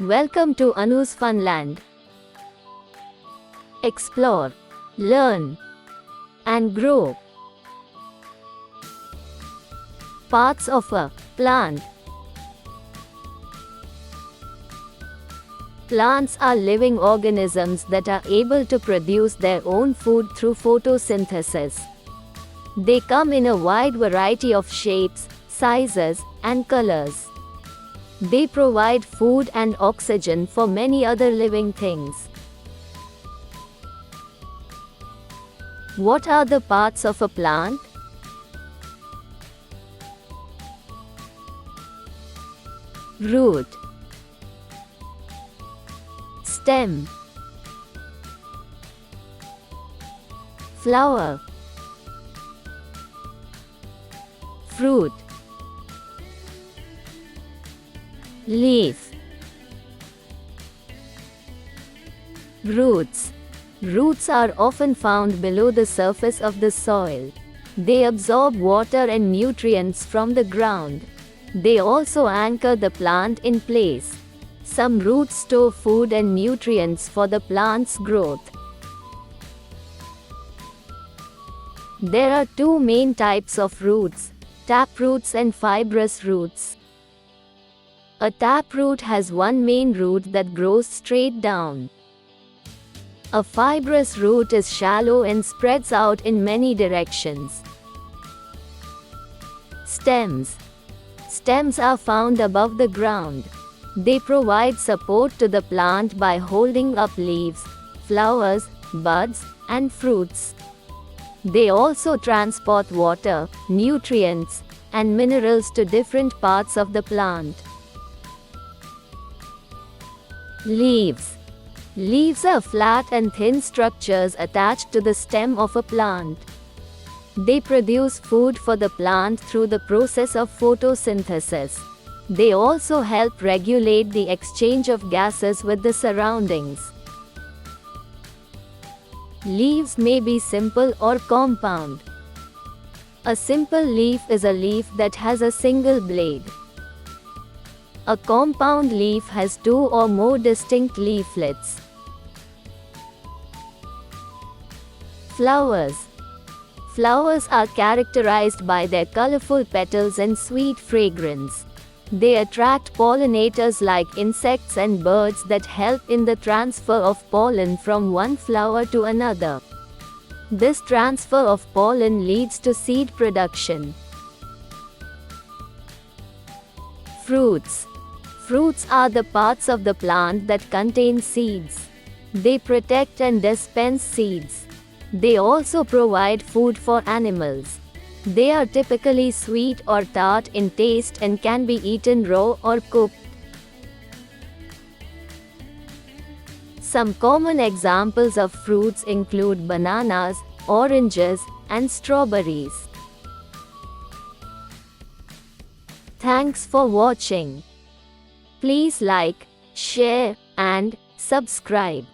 Welcome to AnusFunLand. Explore, learn, and grow. Parts of a plant. Plants are living organisms that are able to produce their own food through photosynthesis. They come in a wide variety of shapes, sizes, and colors. They provide food and oxygen for many other living things. What are the parts of a plant? Root, stem, flower, fruit, leaf. Roots. Roots are often found below the surface of the soil. They absorb water and nutrients from the ground. They also anchor the plant in place. Some roots store food and nutrients for the plant's growth. There are two main types of roots: taproots and fibrous roots. A taproot has one main root that grows straight down. A fibrous root is shallow and spreads out in many directions. Stems. Stems are found above the ground. They provide support to the plant by holding up leaves, flowers, buds, and fruits. They also transport water, nutrients, and minerals to different parts of the plant. Leaves. Leaves are flat and thin structures attached to the stem of a plant. They produce food for the plant through the process of photosynthesis. They also help regulate the exchange of gases with the surroundings. Leaves may be simple or compound. A simple leaf is a leaf that has a single blade. A compound leaf has two or more distinct leaflets. Flowers. Flowers are characterized by their colorful petals and sweet fragrance. They attract pollinators like insects and birds that help in the transfer of pollen from one flower to another. This transfer of pollen leads to seed production. Fruits. Fruits are the parts of the plant that contain seeds. They protect and dispense seeds. They also provide food for animals. They are typically sweet or tart in taste and can be eaten raw or cooked. Some common examples of fruits include bananas, oranges, and strawberries. Thanks for watching. Please like, share, and subscribe.